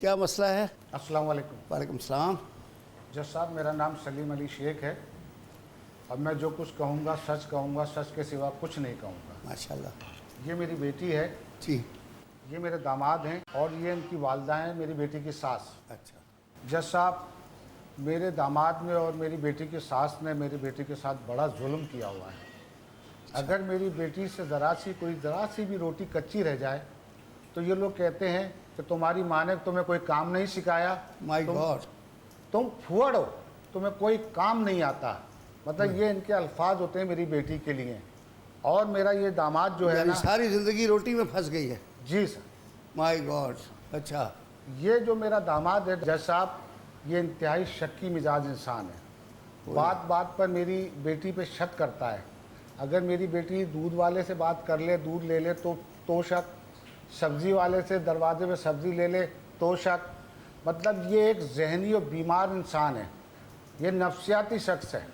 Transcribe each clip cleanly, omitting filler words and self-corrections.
क्या मसला है? अस्सलाम वालेकुम। वालेकुम सलाम। जज साहब, मेरा नाम सलीम अली शेख है और मैं जो कुछ कहूँगा, सच के सिवा कुछ नहीं कहूँगा। माशाल्लाह। ये मेरी बेटी है जी। ये मेरे दामाद हैं और ये इनकी वालदा हैं, मेरी बेटी की सास। अच्छा। जज साहब, मेरे दामाद ने और मेरी बेटी की सास ने मेरी बेटी के साथ बड़ा जुल्म किया हुआ है। अगर मेरी बेटी से ज़रा सी भी रोटी कच्ची रह जाए तो ये लोग कहते हैं कि तुम्हारी माँ ने तुम्हें कोई काम नहीं सिखाया, माय गॉड, तुम फुअड़ हो, तुम्हें कोई काम नहीं आता। मतलब ये इनके अल्फाज होते हैं मेरी बेटी के लिए। और मेरा ये दामाद जो है ना, सारी ज़िंदगी रोटी में फंस गई है। जी सर। My God. अच्छा। ये जो मेरा दामाद है जज साहब, ये इंतहाई शक्की मिजाज इंसान है। बात बात पर मेरी बेटी पे शक करता है। अगर मेरी बेटी दूध वाले से बात कर ले, दूध ले ले तो शक, सब्ज़ी वाले से दरवाजे में सब्ज़ी ले ले तो शक। मतलब ये एक जहनी और बीमार इंसान है, ये नफ्सियाती शख्स है।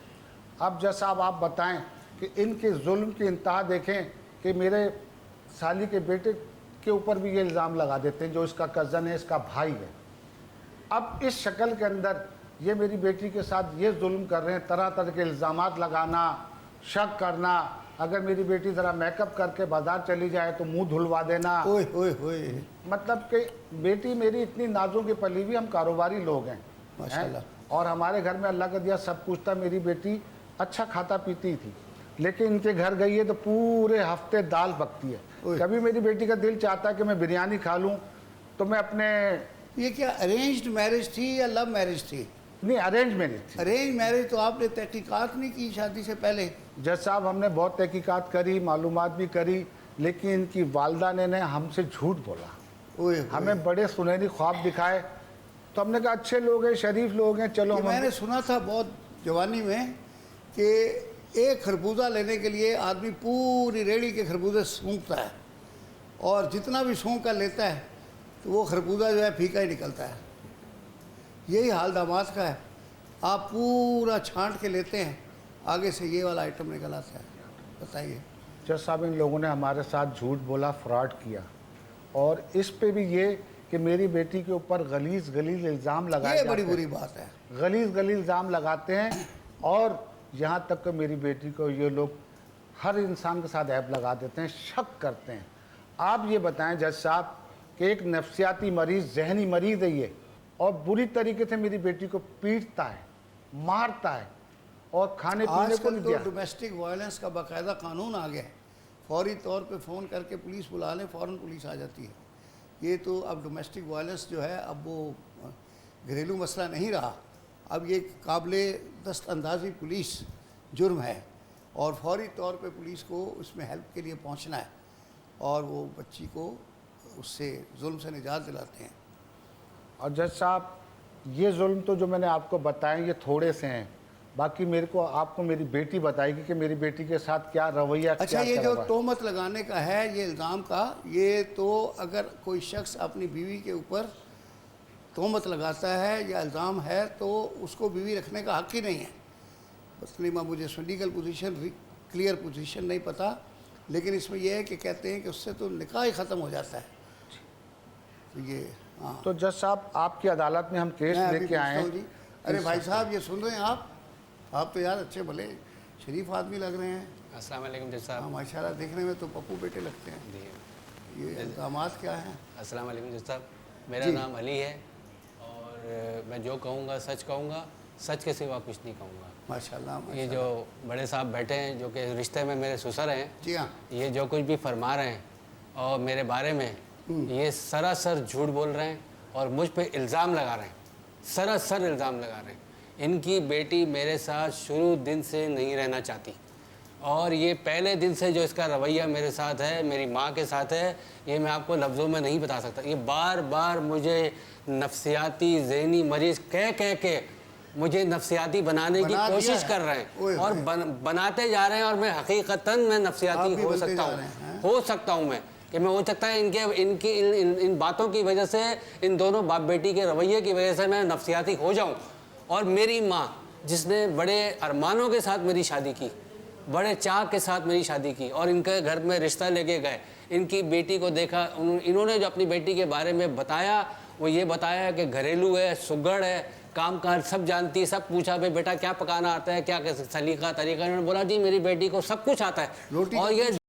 अब जज साहब आप बताएं कि इनके जुल्म की इंतहा देखें कि मेरे साली के बेटे के ऊपर भी ये इल्ज़ाम लगा देते हैं, जो इसका कज़न है, इसका भाई है। अब इस शक्ल के अंदर ये मेरी बेटी के साथ ये जुल्म कर रहे हैं, तरह तरह के इल्ज़ामात लगाना, शक करना। अगर मेरी बेटी ज़रा मेकअप करके बाज़ार चली जाए तो मुंह धुलवा देना। ओए ओए ओए। मतलब कि बेटी मेरी इतनी नाजुक की पली हुई, हम कारोबारी लोग हैं माशाल्लाह। और हमारे घर में अल्लाह का दिया सब कुछ था। मेरी बेटी अच्छा खाता पीती थी, लेकिन इनके घर गई है तो पूरे हफ्ते दाल पकती है। कभी मेरी बेटी का दिल चाहता है कि मैं बिरयानी खा लूँ तो मैं अपने... ये क्या अरेंज्ड मैरिज थी या लव मैरिज थी? नहीं, अरेंज मैरिज थी। अरेंज मैरिज तो आपने तहकीकात नहीं की शादी से पहले? जज साहब, हमने बहुत तहकीकात करी, मालूमात भी करी, लेकिन इनकी वालदा ने हमसे झूठ बोला। ओए। हमें बड़े सुनहरी ख्वाब दिखाए तो हमने कहा अच्छे लोग हैं, शरीफ लोग हैं, चलो। मैंने सुना था बहुत जवानी में कि एक खरबूजा लेने के लिए आदमी पूरी रेड़ी के खरबूजे सूंघता है और जितना भी सूंघ कर लेता है तो वो खरबूजा जो है फीका ही निकलता है। यही हाल दामाद का है। आप पूरा छांट के लेते हैं, आगे से ये वाला आइटम निकल आता है। बताइए। जज साहब, इन लोगों ने हमारे साथ झूठ बोला, फ्रॉड किया और इस पे भी ये कि मेरी बेटी के ऊपर गलीज इल्ज़ाम लगाए। ये बड़ी बुरी बात है। गलीज इल्ज़ाम लगाते हैं और यहाँ तक कि मेरी बेटी को ये लोग हर इंसान के साथ ऐब लगा देते हैं, शक करते हैं। आप ये बताएं जज साहब कि एक नफ्सियाती मरीज़, जहनी मरीज़ है ये, और बुरी तरीके से मेरी बेटी को पीटता है, मारता है और खाने पीने को नहीं दिया। डोमेस्टिक वायलेंस का बाकायदा कानून आ गया है। फौरी तौर पे फ़ोन करके पुलिस बुला लें, फ़ौरन पुलिस आ जाती है। ये तो अब डोमेस्टिक वायलेंस जो है अब वो घरेलू मसला नहीं रहा, अब ये काबिले दस्तअंदाज़ी पुलिस जुर्म है और फौरी तौर पे पुलिस को उसमें हेल्प के लिए पहुंचना है और वो बच्ची को उससे जुल्म से निजात दिलाते हैं। और जज साहब, ये जुल्म तो जो मैंने आपको बताए ये थोड़े से हैं, बाकी मेरे को आपको मेरी बेटी बताएगी कि मेरी बेटी के साथ क्या रवैया। अच्छा, ये जो तोहमत लगाने का है, ये इल्ज़ाम का, ये तो अगर कोई शख्स अपनी बीवी के ऊपर तोहमत लगाता है या इल्ज़ाम है तो उसको बीवी रखने का हक़ ही नहीं है। तस्लीमा, मुझे लीगल पोजीशन, क्लियर पोजीशन नहीं पता, लेकिन इसमें यह है कि कहते हैं कि उससे तो निकाह ही ख़त्म हो जाता है। तो ये हाँ। तो जज साहब, आपकी अदालत में हम केस लेके आए हैं। अरे भाई साहब, ये सुन रहे हैं आप तो यार अच्छे भले शरीफ आदमी लग रहे हैं। अस्सलाम वालेकुम जज साहब। हाँ माशाल्लाह, देखने में तो पप्पू बेटे लगते हैं। जी। ये दामाद क्या है? अस्सलाम वालेकुम जज साहब, मेरा नाम अली है और मैं जो कहूँगा सच कहूँगा, सच के सिवा कुछ नहीं कहूँगा। माशाल्लाह। ये जो बड़े साहब बैठे हैं जो कि रिश्ते में मेरे ससुर हैं, जी हाँ, ये जो कुछ भी फरमा रहे हैं और मेरे बारे में ये सरासर झूठ बोल रहे हैं और मुझ पे इल्ज़ाम लगा रहे हैं, सरासर इल्ज़ाम लगा रहे हैं। इनकी बेटी मेरे साथ शुरू दिन से नहीं रहना चाहती और ये पहले दिन से जो इसका रवैया मेरे साथ है, मेरी माँ के साथ है, ये मैं आपको लफ्ज़ों में नहीं बता सकता। ये बार बार मुझे नफ्सियाती ज़हनी मरीज़ कह के मुझे नफ्सियाती बनाने की कोशिश कर रहे हैं और बनाते जा रहे हैं और मैं हकीकतन मैं नफ्सियाती हो सकता हूँ मैं कि मैं हो सकता है इनकी इन बातों की वजह से, इन दोनों बाप बेटी के रवैये की वजह से मैं नफ्सियाती हो जाऊँ। और मेरी माँ जिसने बड़े अरमानों के साथ मेरी शादी की, बड़े चाह के साथ मेरी शादी की और इनके घर में रिश्ता लेके गए, इनकी बेटी को देखा, इन्होंने जो अपनी बेटी के बारे में बताया وہ یہ بتایا کہ گھریلو ہے، سگڑ ہے، کام کاج سب جانتی ہے، سب پوچھا بھائی بیٹا کیا پکانا آتا ہے، کیا سلیقہ طریقہ، انہوں نے بولا جی میری بیٹی کو سب کچھ آتا ہے، روٹی اور یہ